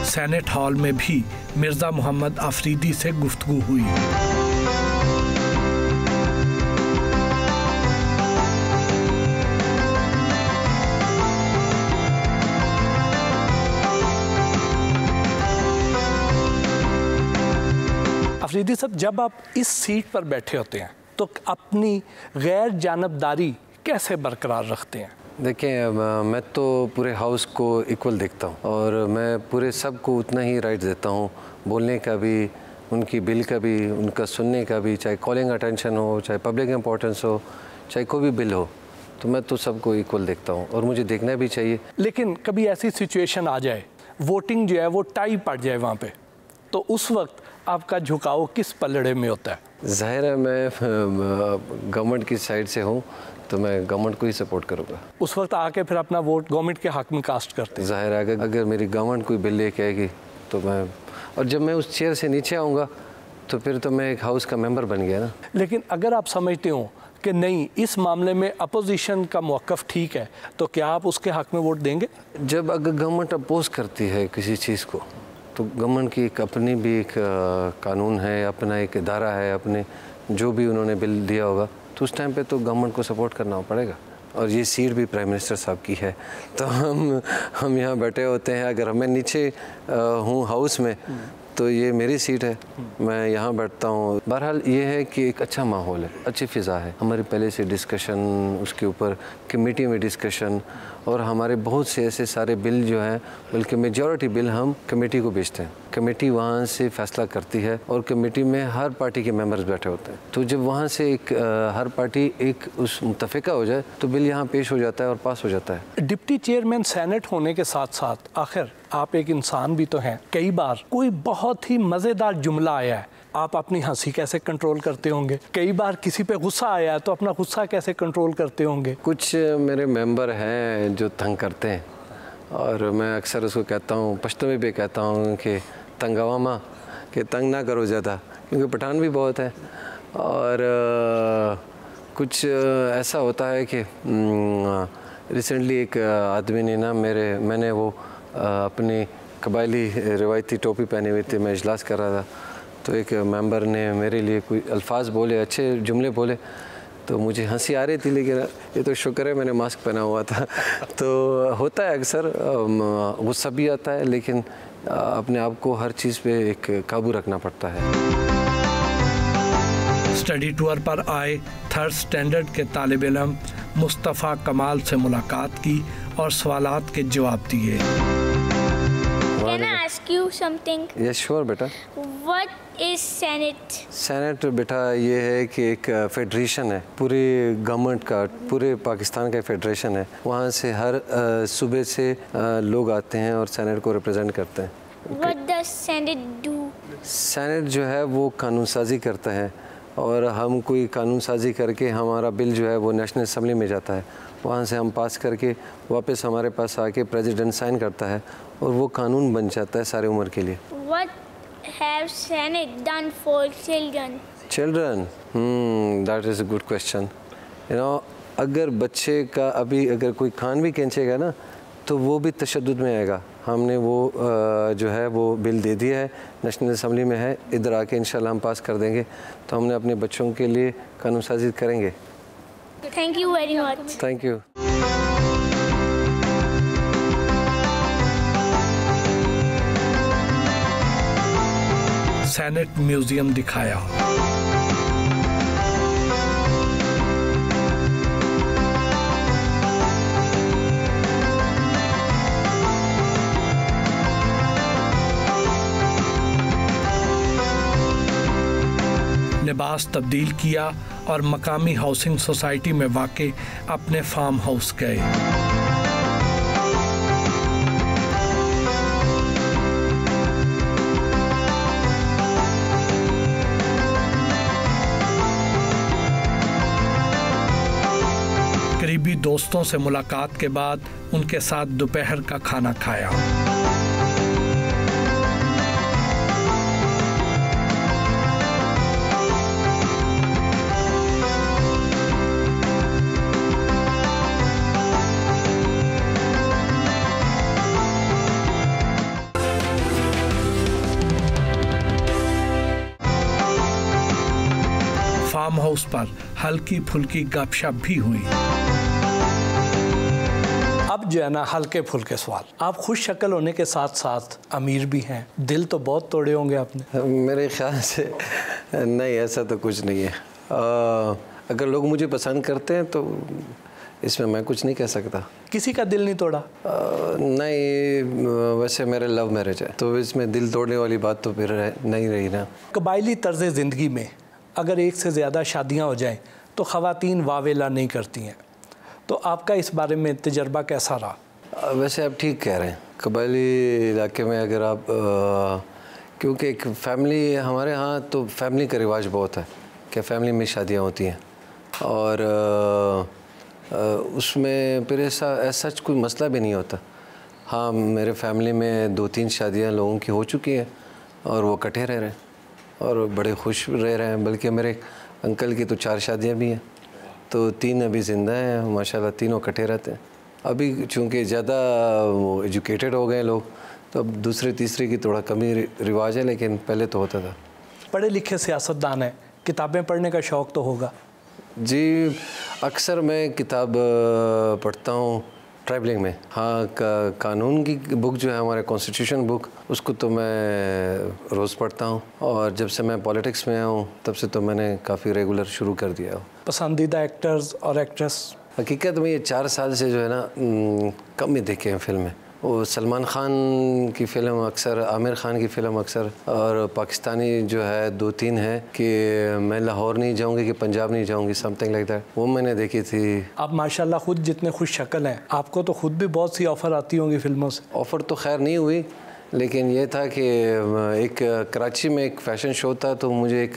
सेनेट हॉल में भी मिर्ज़ा मोहम्मद अफरीदी से गुफ्तगू हुई। अफरीदी साहब, जब आप इस सीट पर बैठे होते हैं तो अपनी गैर जानबदारी कैसे बरकरार रखते हैं? देखिए, मैं तो पूरे हाउस को इक्वल देखता हूँ, और मैं पूरे सब को उतना ही राइट देता हूँ, बोलने का भी, उनकी बिल का भी, उनका सुनने का भी, चाहे कॉलिंग अटेंशन हो, चाहे पब्लिक इम्पोर्टेंस हो, चाहे कोई भी बिल हो, तो मैं तो सबको इक्वल देखता हूँ, और मुझे देखना भी चाहिए। लेकिन कभी ऐसी सिचुएशन आ जाए, वोटिंग जो है वो टाई पड़ जाए वहाँ पे, तो उस वक्त आपका झुकाव किस पलड़े में होता है? ज़ाहिर है मैं गवर्नमेंट की साइड से हूँ, तो मैं गवर्नमेंट को ही सपोर्ट करूँगा। उस वक्त आके फिर अपना वोट गवर्नमेंट के हक में कास्ट करते हैं? ज़ाहिर है अगर मेरी गवर्नमेंट कोई बिल लेके आएगी तो मैं, और जब मैं उस चेयर से नीचे आऊँगा तो फिर तो मैं एक हाउस का मेंबर बन गया ना। लेकिन अगर आप समझते हो कि नहीं, इस मामले में अपोजिशन का मौक़िफ़ ठीक है, तो क्या आप उसके हक में वोट देंगे? जब अगर गवर्नमेंट अपोज करती है किसी चीज़ को, तो गवर्नमेंट की एक अपनी भी एक कानून है, अपना एक इदारा है, अपने जो भी उन्होंने बिल दिया होगा, तो उस टाइम पे तो गवर्नमेंट को सपोर्ट करना पड़ेगा। और ये सीट भी प्राइम मिनिस्टर साहब की है, तो हम यहाँ बैठे होते हैं, अगर मैं नीचे हूँ हाउस में तो ये मेरी सीट है, मैं यहाँ बैठता हूँ। बहरहाल ये है कि एक अच्छा माहौल है, अच्छी फ़िज़ा है, हमारी पहले से डिस्कशन, उसके ऊपर कमेटी में डिस्कशन, और हमारे बहुत से ऐसे सारे बिल जो हैं, बल्कि मेजॉरिटी बिल हम कमेटी को भेजते हैं, कमेटी वहाँ से फ़ैसला करती है, और कमेटी में हर पार्टी के मेंबर्स बैठे होते हैं, तो जब वहाँ से एक हर पार्टी एक उस मुत्तफ़िका हो जाए तो बिल यहाँ पेश हो जाता है और पास हो जाता है। डिप्टी चेयरमैन सेनेट होने के साथ साथ आखिर आप एक इंसान भी तो हैं, कई बार कोई बहुत ही मज़ेदार जुमला आया है, आप अपनी हंसी कैसे कंट्रोल करते होंगे? कई बार किसी पे गुस्सा आया है तो अपना गुस्सा कैसे कंट्रोल करते होंगे? कुछ मेरे मेंबर हैं जो तंग करते हैं, और मैं अक्सर उसको कहता हूँ, पश्तो में भी कहता हूँ कि तंगवा माँ, कि तंग ना करो ज़्यादा, क्योंकि पठान भी बहुत है, और कुछ ऐसा होता है कि रिसेंटली एक आदमी ने ना मैंने वो अपनी कबायली रिवायती टोपी पहनी हुई थी, मैं इजलास कर रहा था, तो एक मेंबर ने मेरे लिए कोई अल्फाज बोले, अच्छे जुमले बोले, तो मुझे हंसी आ रही थी, लेकिन ये तो शुक्र है मैंने मास्क पहना हुआ था। तो होता है अक्सर, गुस्सा भी आता है, लेकिन अपने आप को हर चीज़ पे एक काबू रखना पड़ता है। स्टडी टूर पर आए 3rd स्टैंडर्ड के तालिब इल्म मुस्तफ़ा कमाल से मुलाकात की और सवालात के जवाब दिए। Can I ask you something? Yes sure बेटा। What is Senate? सेनेट बेटा ये है कि एक फेडरेशन है, पूरी गवर्नमेंट का, पूरे पाकिस्तान का फेडरेशन है। वहाँ से हर सूबे से लोग आते हैं और सेनेट को रिप्रेजेंट करते हैं। What does Senate do? Senate जो है वो कानून साजी करता है, और हम कोई कानून साजी करके हमारा बिल जो है वो नेशनल असम्बली में जाता है, वहाँ से हम पास करके वापस हमारे पास आके प्रेसिडेंट साइन करता है और वो कानून बन जाता है सारी उम्र के लिए। What have Senate done for children? Children, that is a good question. You know, अगर बच्चे का अभी अगर कोई कान भी खींचेगा ना तो वो भी तशद्दुद में आएगा। हमने वो जो है वो बिल दे दिया है, नेशनल असम्बली में है, इधर आके इंशाल्लाह हम पास कर देंगे, तो हमने अपने बच्चों के लिए कानून साजी करेंगे। Thank you very much. Thank you. Senate museum दिखाया। लिबास तब्दील किया और मकामी हाउसिंग सोसाइटी में वाक़े अपने फार्म हाउस गए। करीबी दोस्तों से मुलाकात के बाद उनके साथ दोपहर का खाना खाया। फार्म हाउस पर हल्की फुल्की गपशप भी हुई। अब जो है ना हल्के फुल्के सवाल। आप खुश शक्ल होने के साथ साथ अमीर भी हैं, दिल तो बहुत तोड़े होंगे आपने। मेरे ख्याल से नहीं, ऐसा तो कुछ नहीं है। अगर लोग मुझे पसंद करते हैं तो इसमें मैं कुछ नहीं कह सकता। किसी का दिल नहीं तोड़ा? नहीं, वैसे मेरे लव मैरिज है, तो इसमें दिल तोड़ने वाली बात तो फिर नहीं रही ना। कबायली तर्ज ज़िंदगी में अगर एक से ज़्यादा शादियां हो जाएं तो ख़वातीन वावेला नहीं करती हैं, तो आपका इस बारे में तजर्बा कैसा रहा? वैसे आप ठीक कह रहे हैं, कबायली इलाके में अगर आप क्योंकि एक फैमिली, हमारे यहाँ तो फैमिली का रिवाज बहुत है कि फैमिली में शादियाँ होती हैं, और उसमें फिर ऐसा कोई मसला भी नहीं होता। हाँ, मेरे फैमिली में 2-3 शादियाँ लोगों की हो चुकी हैं और वो इकट्ठे रह रहे हैं और बड़े खुश रह रहे हैं। बल्कि मेरे अंकल की तो 4 शादियाँ भी हैं, तो 3 अभी ज़िंदा हैं माशाल्लाह, तीनों इकट्ठे रहते हैं। अभी चूँकि ज़्यादा वो एजुकेटेड हो गए लोग, तो अब दूसरे तीसरे की थोड़ा कमी रिवाज है, लेकिन पहले तो होता था। पढ़े लिखे सियासतदान है, किताबें पढ़ने का शौक़ तो होगा? जी, अक्सर मैं किताब पढ़ता हूँ ट्रैवलिंग में। हाँ, कानून की बुक जो है हमारे कॉन्स्टिट्यूशन बुक, उसको तो मैं रोज़ पढ़ता हूँ, और जब से मैं पॉलिटिक्स में आया हूँ तब से तो मैंने काफ़ी रेगुलर शुरू कर दिया हो। पसंदीदा एक्टर्स और एक्ट्रेस? हकीकत में ये 4 साल से जो है ना कम ही देखे हैं फिल्में। वो सलमान खान की फ़िल्म अक्सर, आमिर खान की फ़िल्म अक्सर, और पाकिस्तानी जो है 2-3 है कि मैं लाहौर नहीं जाऊंगी कि पंजाब नहीं जाऊंगी, समथिंग लाइक दैट, वो मैंने देखी थी। आप माशाल्लाह खुद जितने खुश शक्ल हैं, आपको तो खुद भी बहुत सी ऑफ़र आती होंगी फिल्मों से। ऑफ़र तो खैर नहीं हुई, लेकिन ये था कि एक कराची में एक फ़ैशन शो था, तो मुझे एक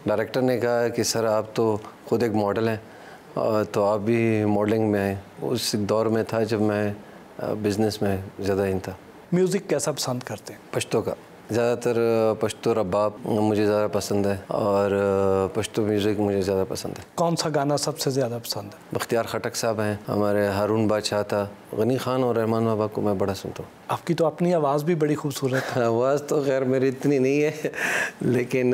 डायरेक्टर ने कहा कि सर आप तो खुद एक मॉडल हैं, तो आप भी मॉडलिंग में आए। उस दौर में था जब मैं बिज़नेस में ज़्यादा इन था। म्यूज़िक कैसा पसंद करते हैं? पश्तो का। ज़्यादातर पश्तो रबाब मुझे ज़्यादा पसंद है और पश्तो म्यूज़िक मुझे ज़्यादा पसंद है। कौन सा गाना सबसे ज़्यादा पसंद है? बख्तियार खटक साहब हैं, हमारे हारून बादशाह था, गनी खान और रहमान बाबा को मैं बड़ा सुनता हूँ। आपकी तो अपनी आवाज़ भी बड़ी खूबसूरत है। आवाज़ तो खैर मेरी इतनी नहीं है, लेकिन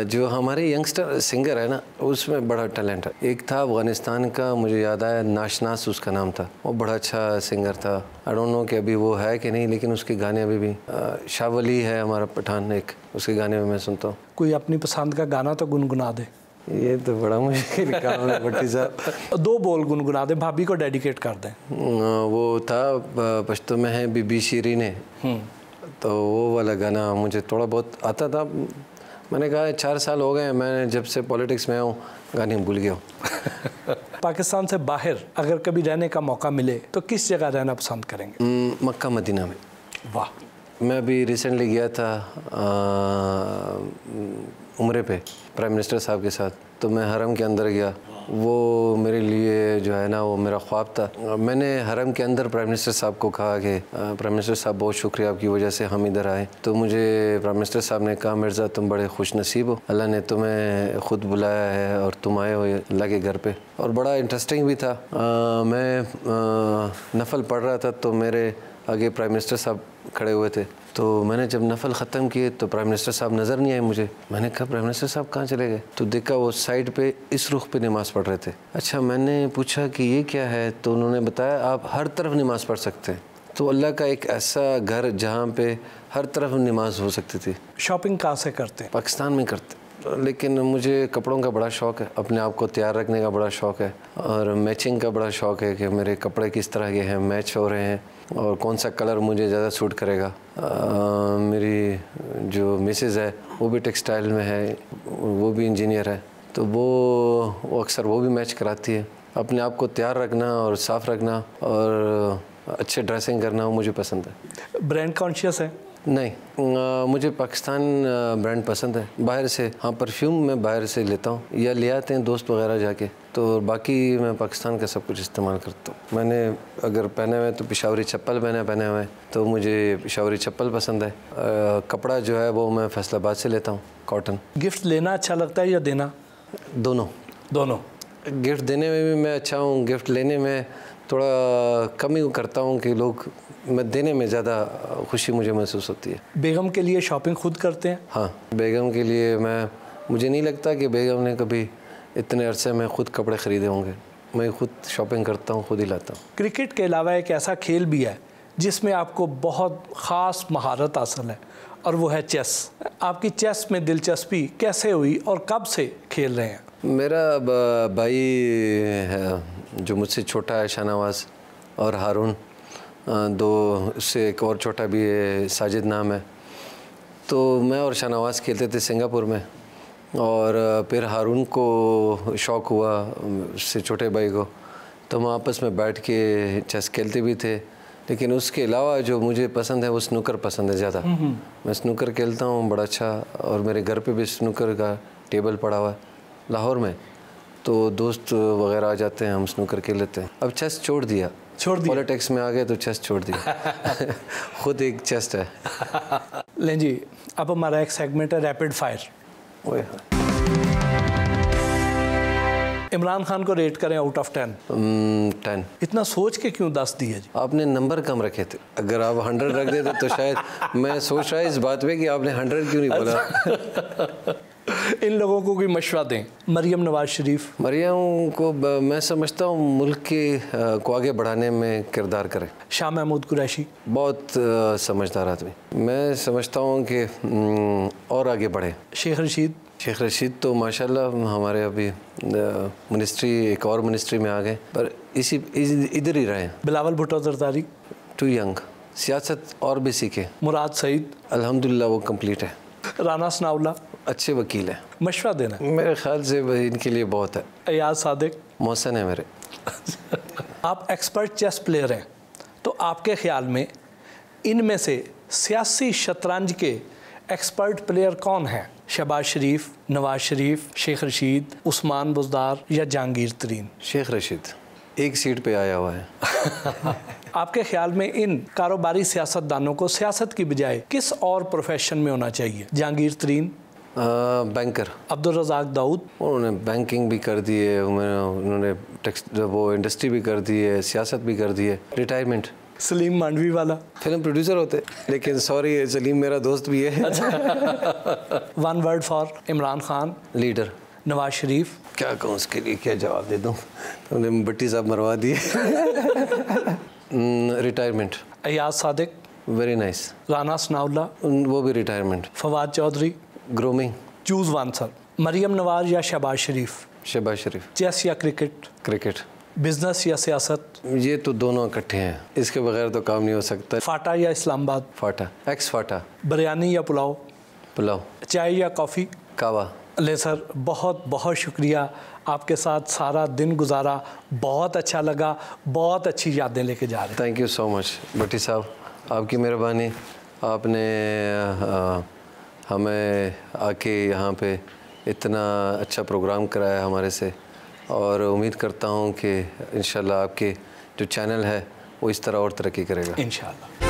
जो हमारे यंगस्टर सिंगर है ना, उसमें बड़ा टैलेंट है। एक था अफ़गानिस्तान का, मुझे याद आया, नाशनास उसका नाम था, वो बड़ा अच्छा सिंगर था। आई डोंट नो कि अभी वो है कि नहीं, लेकिन उसके गाने अभी भी। शावली है हमारा पठान, एक उसके गाने में मैं सुनता हूँ। कोई अपनी पसंद का गाना तो गुनगुना दे। ये तो बड़ा मुश्किल काम है भट्टी साहब। 2 बोल गुनगुना दे, भाभी को डेडिकेट कर दें। वो था पश्तो में है बीबी शीरीन है, तो वो वाला गाना मुझे थोड़ा बहुत आता था। मैंने कहा 4 साल हो गए मैं जब से पॉलिटिक्स में हूँ, गाने भूल गया हूँ। पाकिस्तान से बाहर अगर कभी रहने का मौका मिले तो किस जगह रहना पसंद करेंगे? मक्का मदीना में। वाह। मैं अभी रिसेंटली गया था उम्रे पे प्राइम मिनिस्टर साहब के साथ, तो मैं हरम के अंदर गया। वो मेरे लिए जो है ना, वो मेरा ख्वाब था। मैंने हरम के अंदर प्राइम मिनिस्टर साहब को कहा कि प्राइम मिनिस्टर साहब बहुत शुक्रिया, आपकी वजह से हम इधर आए। तो मुझे प्राइम मिनिस्टर साहब ने कहा, मिर्ज़ा तुम बड़े खुश नसीब हो, अल्लाह ने तुम्हें ख़ुद बुलाया है और तुम आए हो अल्लाह के घर पे। और बड़ा इंटरेस्टिंग भी था। मैं नफल पढ़ रहा था तो मेरे आगे प्राइम मिनिस्टर साहब खड़े हुए थे, तो मैंने जब नफल ख़त्म किए तो प्राइम मिनिस्टर साहब नज़र नहीं आए मुझे। मैंने कहा प्राइम मिनिस्टर साहब कहाँ चले गए? तो देखा वो साइड पे इस रुख पे नमाज़ पढ़ रहे थे। अच्छा, मैंने पूछा कि ये क्या है, तो उन्होंने बताया आप हर तरफ नमाज़ पढ़ सकते हैं। तो अल्लाह का एक ऐसा घर जहाँ पे हर तरफ नमाज़ हो सकती थी। शॉपिंग कहाँ से करते हैं? पाकिस्तान में करते, लेकिन मुझे कपड़ों का बड़ा शौक़ है, अपने आप को तैयार रखने का बड़ा शौक़ है और मैचिंग का बड़ा शौक़ है कि मेरे कपड़े किस तरह के हैं, मैच हो रहे हैं और कौन सा कलर मुझे ज़्यादा सूट करेगा। मेरी जो मिसेज़ है वो भी टेक्सटाइल में है, वो भी इंजीनियर है, तो वो अक्सर वो भी मैच कराती है। अपने आप को तैयार रखना और साफ़ रखना और अच्छे ड्रेसिंग करना वो मुझे पसंद है। ब्रांड कॉन्शियस है? नहीं, मुझे पाकिस्तान ब्रांड पसंद है। बाहर से हाँ, परफ्यूम मैं बाहर से लेता हूँ या ले आते हैं दोस्त वगैरह जाके, तो बाकी मैं पाकिस्तान का सब कुछ इस्तेमाल करता हूँ। मैंने अगर पहने हुए तो पिशावरी चप्पल पहने हुए, तो मुझे पिशावरी चप्पल पसंद है। कपड़ा जो है वो मैं फैसलाबाद से लेता हूँ, कॉटन। गिफ्ट लेना अच्छा लगता है या देना? दोनों। गिफ्ट देने में भी मैं अच्छा हूँ, गिफ्ट लेने में थोड़ा कम ही करता हूँ कि लोग, मैं देने में ज़्यादा खुशी मुझे महसूस होती है। बेगम के लिए शॉपिंग खुद करते हैं? हाँ, बेगम के लिए मुझे नहीं लगता कि बेगम ने कभी इतने अरसे में ख़ुद कपड़े ख़रीदे होंगे। मैं खुद शॉपिंग करता हूँ, खुद ही लाता हूँ। क्रिकेट के अलावा एक ऐसा खेल भी है जिसमें आपको बहुत ख़ास महारत हासिल है और वो है चेस। आपकी चेस में दिलचस्पी कैसे हुई और कब से खेल रहे हैं? मेरा भाई है जो मुझसे छोटा है, शाहनवाज़, और हारून, 2 से एक और छोटा भी है, साजिद नाम है। तो मैं और शाहनवाज़ खेलते थे सिंगापुर में, और फिर हारून को शौक़ हुआ उससे छोटे भाई को, तो हम आपस में बैठ के चेस खेलते भी थे। लेकिन उसके अलावा जो मुझे पसंद है वो स्नूकर पसंद है ज़्यादा। मैं स्नूकर खेलता हूँ बड़ा अच्छा, और मेरे घर पे भी स्नूकर का टेबल पड़ा हुआ है लाहौर में, तो दोस्त वगैरह आ जाते हैं, हम स्नूकर खेल लेते हैं। अब चेस छोड़ दिया, पॉलिटिक्स में आ गए तो चेस छोड़ दिया। खुद एक चेस्ट है। लें जी, अब हमारा एक सेगमेंट है रैपिड फायर। इमरान खान को रेट करें आउट ऑफ 10? 10। इतना सोच के क्यों 10 दिए जी? आपने नंबर कम रखे थे, अगर आप 100 रख देते तो शायद मैं सोच रहा इस बात पे कि आपने 100 क्यों नहीं बोला। इन लोगों को कोई मशवरा दें। मरियम नवाज शरीफ। मरियम को मैं समझता हूँ मुल्क के को आगे बढ़ाने में किरदार करें। शाह महमूद कुरैशी। बहुत समझदार आदमी, मैं समझता हूँ कि और आगे बढ़े। शेख रशीद। शेख रशीद तो माशाल्लाह हमारे अभी मिनिस्ट्री, एक और मिनिस्ट्री में आ गए, पर इधर ही रहे। बिलावल भुट्टो जरदारी। टू यंग, सियासत और भी सीखे। मुराद सईद। अल्हम्दुलिल्लाह वो कंप्लीट है। राना सनाउल्लाह। अच्छे वकील है। मशवरा देना मेरे ख्याल से इनके लिए बहुत है। अयाज सादिक। मोहसन है मेरे। आप एक्सपर्ट चेस प्लेयर हैं, तो आपके ख्याल में इनमें से सियासी शतरंज के एक्सपर्ट प्लेयर कौन हैं? शहबाज शरीफ, नवाज शरीफ, शेख रशीद, उस्मान बुज़दार या जहांगीर तरीन? शेख रशीद एक सीट पे आया हुआ है। आपके ख्याल में इन कारोबारी सियासतदानों को सियासत की बजाय किस और प्रोफेशन में होना चाहिए? जहांगीर तरीन, बैंकर अब्दुल रज़ाक दाऊद, उन्होंने बैंकिंग भी कर दी है, उन्होंने वो इंडस्ट्री भी कर दी है, सियासत भी कर दी है। रिटायरमेंट। सलीम मांडवी वाला फिल्म प्रोड्यूसर होते, लेकिन सॉरी सलीम मेरा दोस्त भी है। One word for Imran Khan. Leader. Nawaz Sharif. क्या कहूँ उसके लिए, क्या जवाब दे दूँ, तुमने भट्टी साहब मरवा दिए। Retirement. Ayaz Sadiq. Very nice. Rana Sanaullah. वो भी retirement. Fawad Chaudhry. Grooming. Choose one sir. Maryam Nawaz या शहबाज शरीफ? शहबाज शरीफ। चेस या क्रिकेट? क्रिकेट। बिजनेस या सियासत? ये तो दोनों इकट्ठे हैं, इसके बगैर तो काम नहीं हो सकता। फाटा या इस्लामाबाद? फाटा। एक्स फाटा। बिरयानी या पुलाव? पुलाव। चाय या कॉफ़ी? कावा। ले सर, बहुत बहुत शुक्रिया, आपके साथ सारा दिन गुजारा, बहुत अच्छा लगा, बहुत अच्छी यादें लेके जा रहे हैं। थैंक यू सो मच भट्टी साहब, आपकी मेहरबानी, आपने हमें आके यहाँ पे इतना अच्छा प्रोग्राम कराया हमारे से, और उम्मीद करता हूँ कि इंशाल्लाह आपके जो चैनल है वो इस तरह और तरक्की करेगा। इंशाल्लाह।